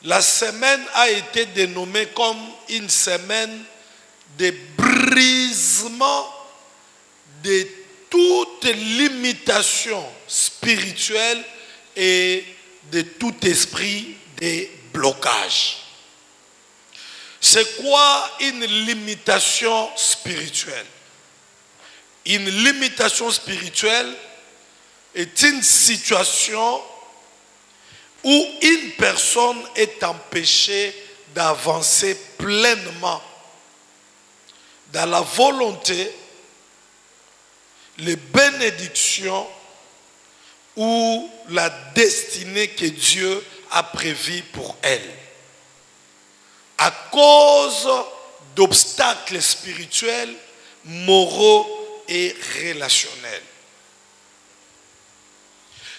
La semaine a été dénommée comme une semaine de brisement de toute limitation spirituelle et de tout esprit de blocage. C'est quoi une limitation spirituelle? Une limitation spirituelle est une situation où une personne est empêchée d'avancer pleinement dans la volonté, les bénédictions ou la destinée que Dieu a prévue pour elle. À cause d'obstacles spirituels, moraux et relationnels.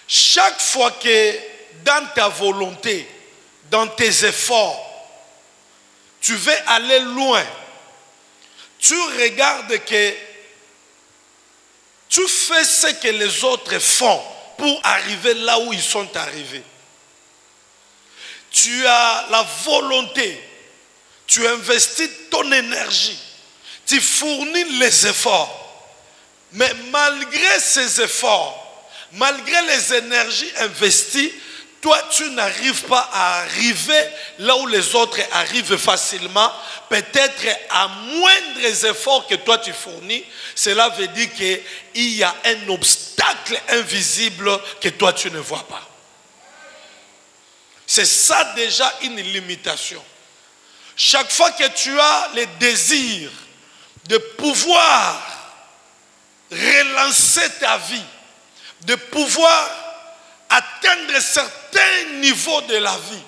Chaque fois que dans ta volonté, dans tes efforts, tu veux aller loin, tu regardes que tu fais ce que les autres font pour arriver là où ils sont arrivés. Tu as la volonté, tu investis ton énergie, tu fournis les efforts. Mais malgré ces efforts, malgré les énergies investies, toi, tu n'arrives pas à arriver là où les autres arrivent facilement, peut-être à moindres efforts que toi tu fournis. Cela veut dire qu'il y a un obstacle invisible que toi tu ne vois pas. C'est ça déjà une limitation. Chaque fois que tu as le désir de pouvoir relancer ta vie, de pouvoir atteindre certains niveaux de la vie,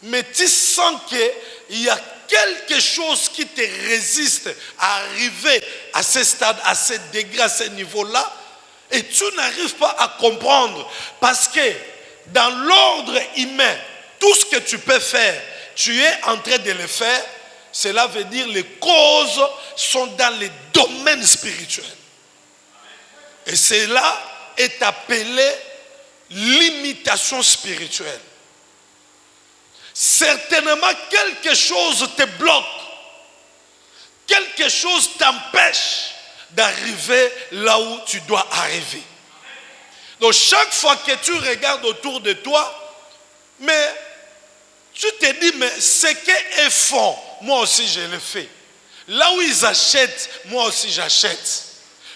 mais tu sens qu'il y a quelque chose qui te résiste à arriver à ce stade, à ce degré, à ce niveau-là, et tu n'arrives pas à comprendre, parce que dans l'ordre humain, tout ce que tu peux faire, tu es en train de le faire. Cela veut dire que les causes sont dans les domaines spirituels. Et cela est appelé limitation spirituelle. Certainement, quelque chose te bloque. Quelque chose t'empêche d'arriver là où tu dois arriver. Donc, chaque fois que tu regardes autour de toi, mais tu te dis, mais ce qu'ils font, moi aussi je le fais. Là où ils achètent, moi aussi j'achète.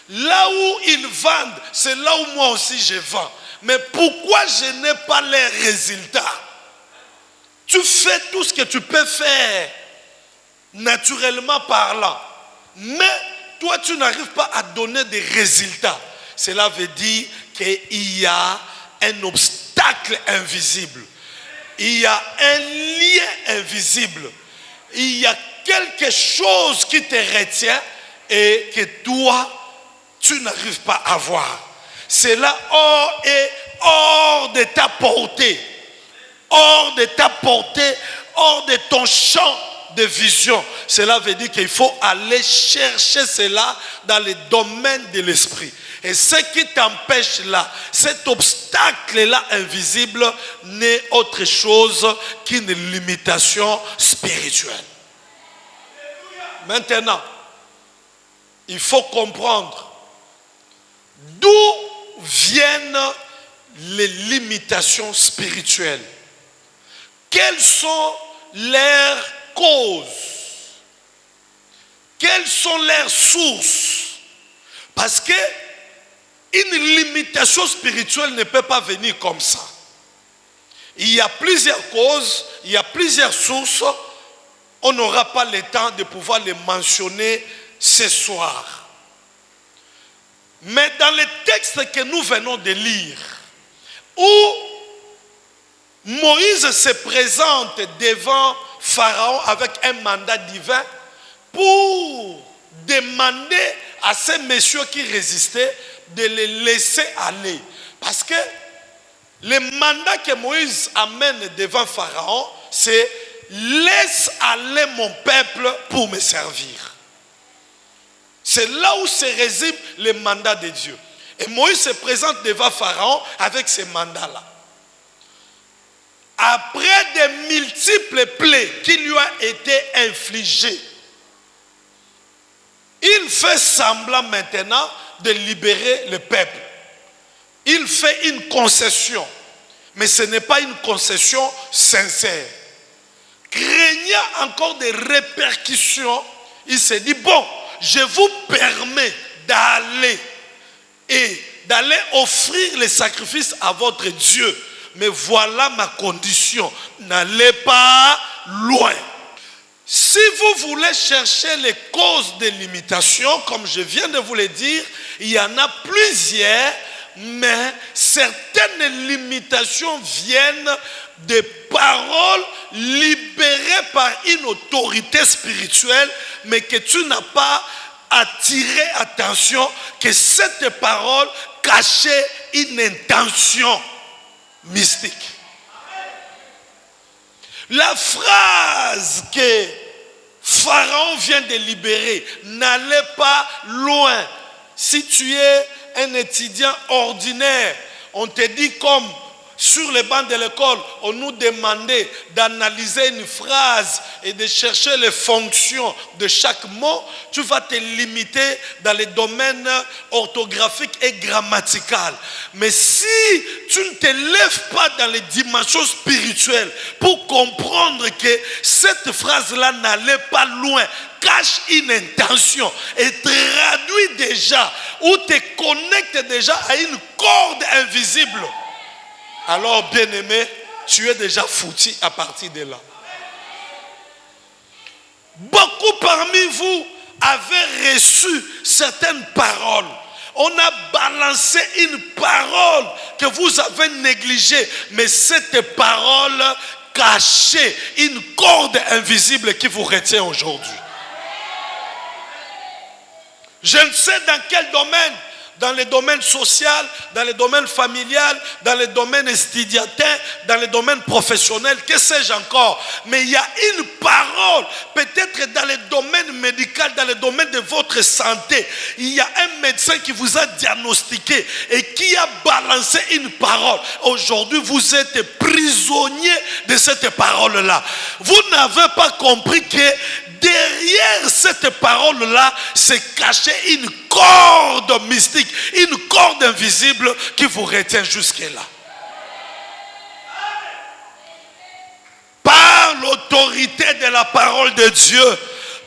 Là où ils vendent, c'est là où moi aussi je vends. Mais pourquoi je n'ai pas les résultats? Tu fais tout ce que tu peux faire, naturellement parlant. Mais toi, tu n'arrives pas à donner des résultats. Cela veut dire qu'il y a un obstacle invisible. Il y a un lien invisible. Il y a quelque chose qui te retient et que toi, tu n'arrives pas à voir. Cela est hors de ta portée. Hors de ta portée, hors de ton champ de vision. Cela veut dire qu'il faut aller chercher cela dans les domaines de l'esprit. Et ce qui t'empêche là, cet obstacle-là invisible, n'est autre chose qu'une limitation spirituelle. Maintenant, il faut comprendre d'où viennent les limitations spirituelles. Quelles sont leurs causes? Quelles sont leurs sources? Parce que une limitation spirituelle ne peut pas venir comme ça. Il y a plusieurs causes, il y a plusieurs sources. On n'aura pas le temps de pouvoir les mentionner ce soir. Mais dans le texte que nous venons de lire, où Moïse se présente devant Pharaon avec un mandat divin pour demander à ces messieurs qui résistaient de les laisser aller. Parce que le mandat que Moïse amène devant Pharaon, c'est « laisse aller mon peuple pour me servir ». C'est là où se résume le mandat de Dieu. Et Moïse se présente devant Pharaon avec ce mandat-là. après de multiples plaies qui lui ont été infligées, il fait semblant maintenant de libérer le peuple. Il fait une concession, mais ce n'est pas une concession sincère. Craignant encore des répercussions, il s'est dit, bon, je vous permets d'aller offrir les sacrifices à votre Dieu. Mais voilà ma condition, n'allez pas loin. Si vous voulez chercher les causes des limitations, comme je viens de vous le dire, il y en a plusieurs, mais certaines limitations viennent des paroles libérées par une autorité spirituelle, mais que tu n'as pas attiré attention, que cette parole cachait une intention mystique. La phrase que Pharaon vient de libérer, n'allez pas loin. Si tu es un étudiant ordinaire, on te dit comme sur les bancs de l'école, on nous demandait d'analyser une phrase et de chercher les fonctions de chaque mot, tu vas te limiter dans les domaines orthographiques et grammaticaux. Mais si tu ne te lèves pas dans les dimensions spirituelles pour comprendre que cette phrase-là n'allait pas loin, cache une intention et traduit déjà ou te connecte déjà à une corde invisible, alors, bien-aimé, tu es déjà foutu à partir de là. Beaucoup parmi vous avez reçu certaines paroles. On a balancé une parole que vous avez négligée, mais cette parole cachait une corde invisible qui vous retient aujourd'hui. Je ne sais dans quel domaine. Dans le domaine social, dans le domaine familial, dans le domaine estudiantin, dans le domaine professionnel, que sais-je encore. Mais il y a une parole, peut-être dans le domaine médical, dans le domaine de votre santé. Il y a un médecin qui vous a diagnostiqué et qui a balancé une parole. Aujourd'hui, vous êtes prisonnier de cette parole-là. Vous n'avez pas compris que derrière cette parole-là, se cachait une corde mystique, une corde invisible qui vous retient jusque-là. Par l'autorité de la parole de Dieu,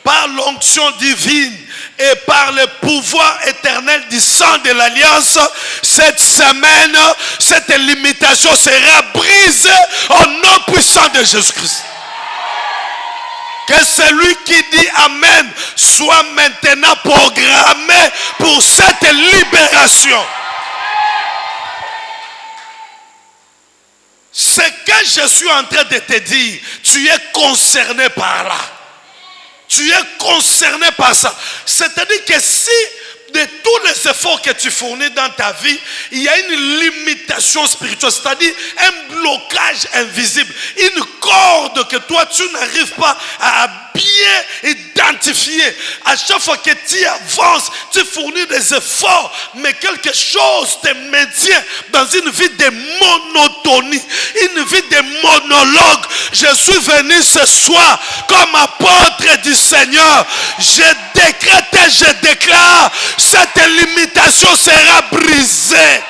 par l'onction divine et par le pouvoir éternel du sang de l'Alliance, cette semaine, cette limitation sera brisée au nom puissant de Jésus-Christ. Que celui qui dit Amen soit maintenant programmé pour cette libération. Ce que je suis en train de te dire, tu es concerné par là. Tu es concerné par ça. C'est-à-dire que si de tous les efforts que tu fournis dans ta vie, il y a une limitation spirituelle, c'est-à-dire un blocage invisible, une corde que toi tu n'arrives pas à bien identifier. À chaque fois que tu avances, tu fournis des efforts, mais quelque chose te maintient dans une vie de monotonie, une vie de monologue. Je suis venu ce soir comme apôtre du Seigneur. Je décrète et je déclare, cette limitation sera brisée.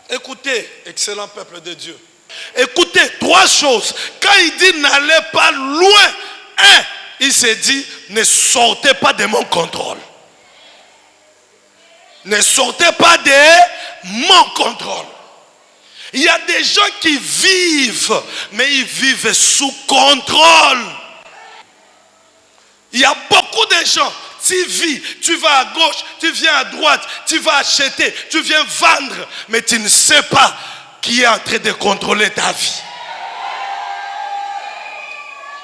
Écoutez, excellent peuple de Dieu. Écoutez, trois choses. Quand il dit n'allez pas loin, il s'est dit ne sortez pas de mon contrôle. Ne sortez pas de mon contrôle. Il y a des gens qui vivent, mais ils vivent sous contrôle. Il y a beaucoup de gens, tu vis, tu vas à gauche, tu viens à droite, tu vas acheter, tu viens vendre, mais tu ne sais pas qui est en train de contrôler ta vie.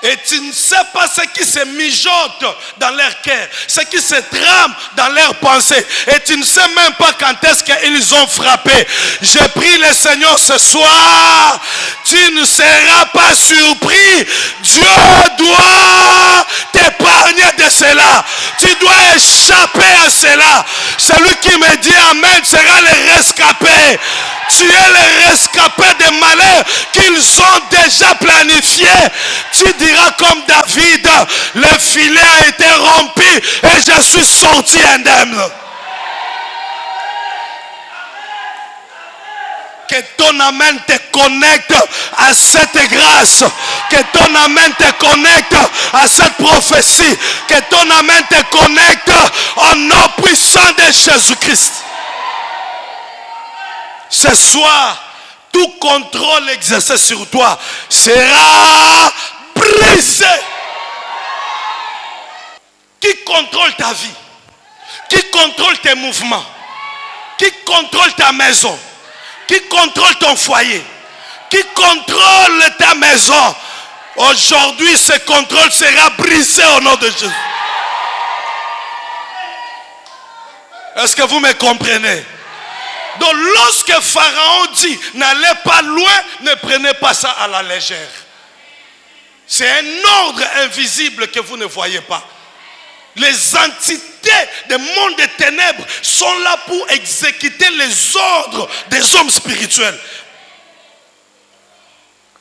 Et tu ne sais pas ce qui se mijote dans leur cœur, ce qui se trame dans leurs pensées. Et tu ne sais même pas quand est-ce qu'ils ont frappé. J'ai prie le Seigneur ce soir. Tu ne seras pas surpris. Dieu doit t'épargner de cela. Tu dois échapper à cela. Celui qui me dit Amen sera le rescapé. Tu es le rescapé des malheurs qu'ils ont déjà planifiés. Tu diras comme David, le filet a été rompu et je suis sorti indemne. Que ton amen te connecte à cette grâce. Que ton amen te connecte à cette prophétie. Que ton amen te connecte au nom puissant de Jésus-Christ. Ce soir, tout contrôle exercé sur toi sera brisé. Qui contrôle ta vie? Qui contrôle tes mouvements? Qui contrôle ta maison? Qui contrôle ton foyer? Qui contrôle ta maison? Aujourd'hui, ce contrôle sera brisé au nom de Jésus. Est-ce que vous me comprenez? Donc lorsque Pharaon dit n'allez pas loin, ne prenez pas ça à la légère. C'est un ordre invisible que vous ne voyez pas. Les entités des mondes des ténèbres sont là pour exécuter les ordres des hommes spirituels.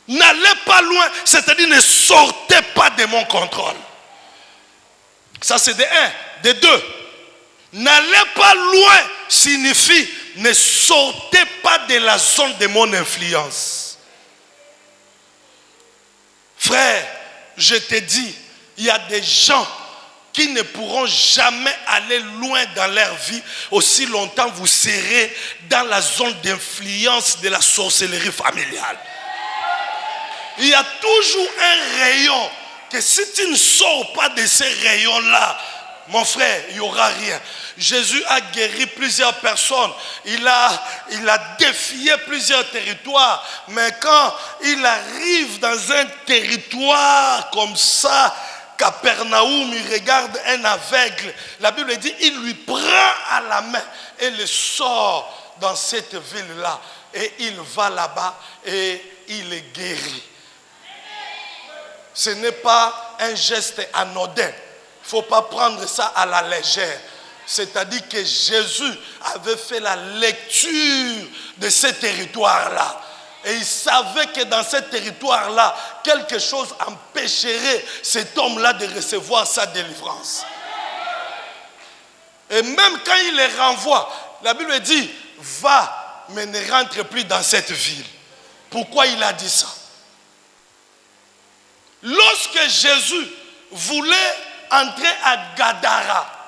N'allez pas loin, c'est-à-dire ne sortez pas de mon contrôle. Ça c'est de un. De deux, n'allez pas loin signifie ne sortez pas de la zone de mon influence. Frère, je te dis, il y a des gens qui ne pourront jamais aller loin dans leur vie aussi longtemps vous serez dans la zone d'influence de la sorcellerie familiale. Il y a toujours un rayon que si tu ne sors pas de ces rayons-là, mon frère, il n'y aura rien. Jésus a guéri plusieurs personnes. Il a défié plusieurs territoires. Mais quand il arrive dans un territoire comme ça, Capernaum, il regarde un aveugle. La Bible dit, il lui prend à la main et le sort dans cette ville-là. Et il va là-bas et il est guéri. Ce n'est pas un geste anodin. Il ne faut pas prendre ça à la légère. C'est-à-dire que Jésus avait fait la lecture de ce territoire-là. Et il savait que dans ce territoire-là, quelque chose empêcherait cet homme-là de recevoir sa délivrance. Et même quand il les renvoie, la Bible dit, va, mais ne rentre plus dans cette ville. Pourquoi il a dit ça? Lorsque Jésus voulait entrer à Gadara,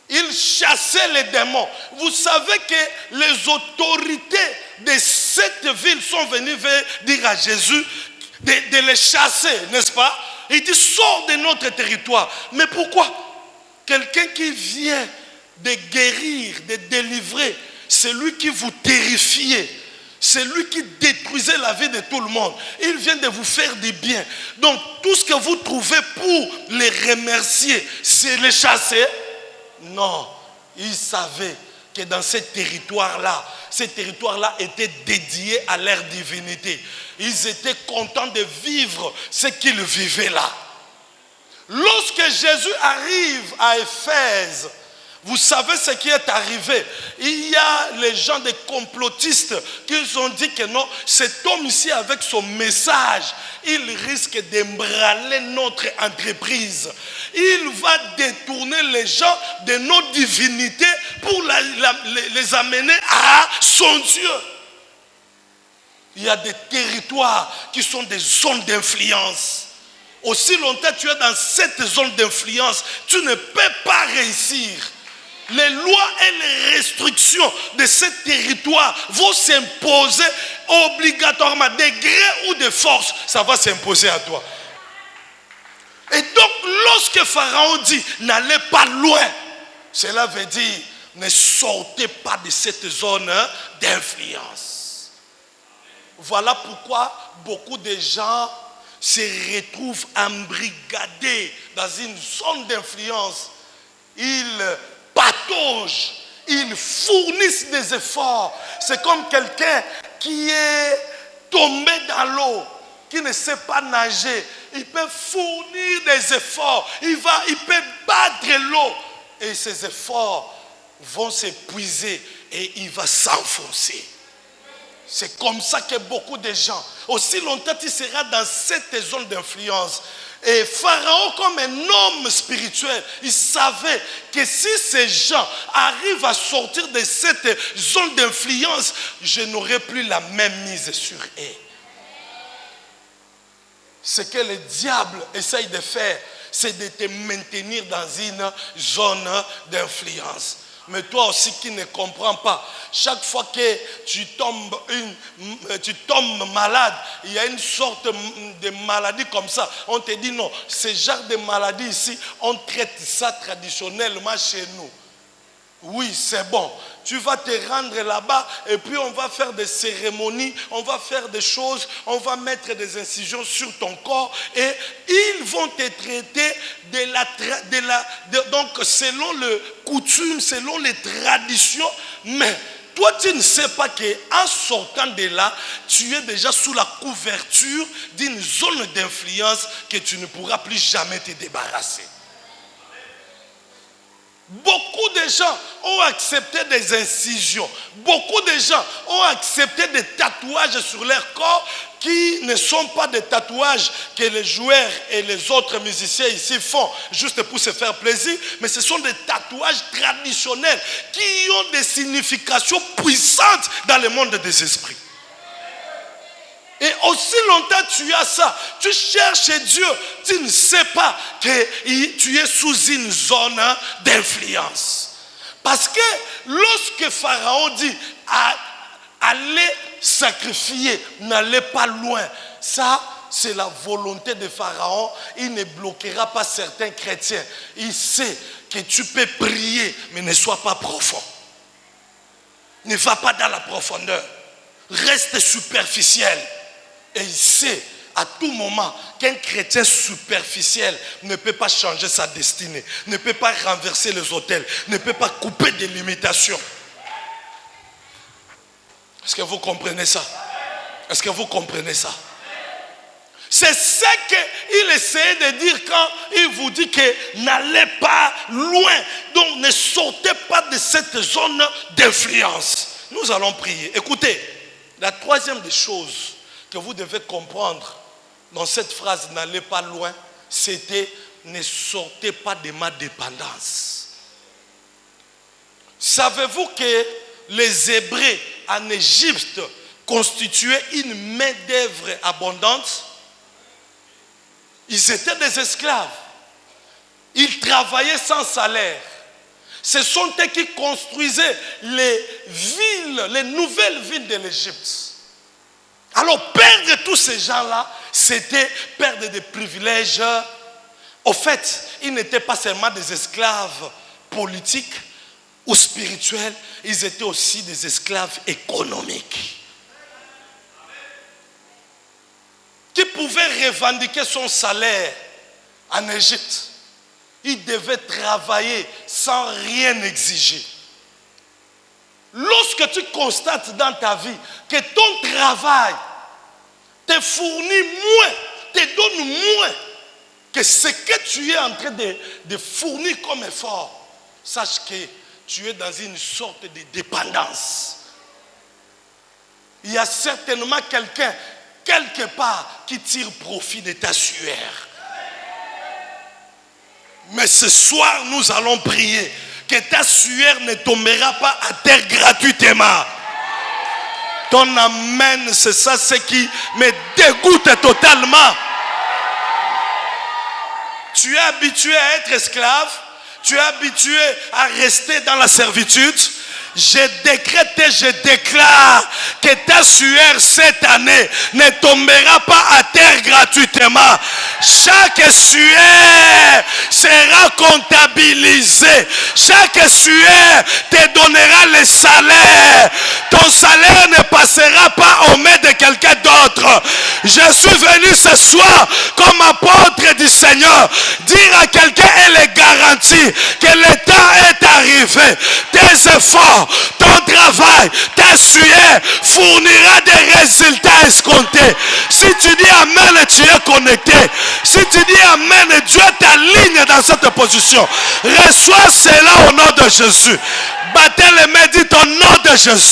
il chassait les démons. Vous savez que les autorités de cette ville sont venues dire à Jésus de les chasser, n'est-ce pas? Il dit, sors de notre territoire. Mais pourquoi? Quelqu'un qui vient de guérir, de délivrer, c'est lui qui vous terrifiait. C'est lui qui détruisait la vie de tout le monde. Il vient de vous faire du bien. Donc, tout ce que vous trouvez pour les remercier, c'est les chasser. Non, il savait que dans ce territoire-là était dédié à leur divinité. Ils étaient contents de vivre ce qu'ils vivaient là. Lorsque Jésus arrive à Éphèse, vous savez ce qui est arrivé. Il y a les gens des complotistes qui ont dit que non, cet homme ici avec son message, il risque d'embraler notre entreprise. Il va détourner les gens de nos divinités pour les amener à son Dieu. Il y a des territoires qui sont des zones d'influence. Aussi longtemps que tu es dans cette zone d'influence, tu ne peux pas réussir. Les lois et les restrictions de ce territoire vont s'imposer obligatoirement, de gré ou de force, ça va s'imposer à toi. Et donc, lorsque Pharaon dit n'allez pas loin, cela veut dire ne sortez pas de cette zone d'influence. Voilà pourquoi beaucoup de gens se retrouvent embrigadés dans une zone d'influence, ils pataugent, ils fournissent des efforts. C'est comme quelqu'un qui est tombé dans l'eau, qui ne sait pas nager. Il peut fournir des efforts, il peut battre l'eau. Et ces efforts vont s'épuiser et il va s'enfoncer. C'est comme ça que beaucoup de gens, aussi longtemps tu seras dans cette zone d'influence. Et Pharaon, comme un homme spirituel, il savait que si ces gens arrivent à sortir de cette zone d'influence, je n'aurai plus la même mise sur eux. Ce que le diable essaye de faire, c'est de te maintenir dans une zone d'influence. Mais toi aussi qui ne comprends pas, chaque fois que tu tombes malade, il y a une sorte de maladie comme ça. On te dit non, ce genre de maladie ici, on traite ça traditionnellement chez nous. Oui, c'est bon. Tu vas te rendre là-bas et puis on va faire des cérémonies, on va faire des choses, on va mettre des incisions sur ton corps et ils vont te traiter donc selon les coutumes, selon les traditions. Mais toi, tu ne sais pas qu'en sortant de là, tu es déjà sous la couverture d'une zone d'influence que tu ne pourras plus jamais te débarrasser. Beaucoup de gens ont accepté des incisions. Beaucoup de gens ont accepté des tatouages sur leur corps qui ne sont pas des tatouages que les joueurs et les autres musiciens ici font juste pour se faire plaisir, mais ce sont des tatouages traditionnels qui ont des significations puissantes dans le monde des esprits. Et aussi longtemps tu as ça, tu cherches Dieu, tu ne sais pas que tu es sous une zone d'influence. Parce que lorsque Pharaon dit allez sacrifier, n'allez pas loin, ça c'est la volonté de Pharaon. Il ne bloquera pas certains chrétiens. Il sait que tu peux prier, mais ne sois pas profond. Ne va pas dans la profondeur. Reste superficiel. Et il sait à tout moment qu'un chrétien superficiel ne peut pas changer sa destinée, ne peut pas renverser les autels, ne peut pas couper des limitations. Est-ce que vous comprenez ça? Est-ce que vous comprenez ça? C'est ce qu'il essayait de dire quand il vous dit que n'allez pas loin. Donc ne sortez pas de cette zone d'influence. Nous allons prier. Écoutez, la troisième des choses que vous devez comprendre dans cette phrase n'allez pas loin, c'était ne sortez pas de ma dépendance. Savez-vous que les Hébreux en Égypte constituaient une main-d'œuvre abondante? Ils étaient des esclaves. Ils travaillaient sans salaire. Ce sont eux qui construisaient les villes, les nouvelles villes de l'Égypte. Alors perdre tous ces gens-là, c'était perdre des privilèges. Au fait, ils n'étaient pas seulement des esclaves politiques ou spirituels, ils étaient aussi des esclaves économiques. Qui pouvait revendiquer son salaire en Égypte. Il devait travailler sans rien exiger. Lorsque tu constates dans ta vie que ton travail te fournit moins, te donne moins que ce que tu es en train de fournir comme effort, sache que tu es dans une sorte de dépendance. Il y a certainement quelqu'un, quelque part, qui tire profit de ta sueur. Mais ce soir, nous allons prier que ta sueur ne tombera pas à terre gratuitement. Ton amen, c'est ça ce qui me dégoûte totalement. Tu es habitué à être esclave, tu es habitué à rester dans la servitude. Je décrète et je déclare que ta sueur cette année ne tombera pas à terre gratuitement. Chaque sueur sera comptabilisée. Chaque sueur te donnera le salaire. Ton salaire ne passera pas aux mains de quelqu'un d'autre. Je suis venu ce soir comme apôtre du Seigneur. Dire à quelqu'un, elle est garantie que le temps est arrivé. Tes efforts, ton travail, tes sueurs fournira des résultats escomptés. Si tu dis Amen, tu es connecté. Si tu dis Amen, Dieu t'aligne dans cette position. Reçois cela au nom de Jésus. Battez les mains, dites au nom de Jésus.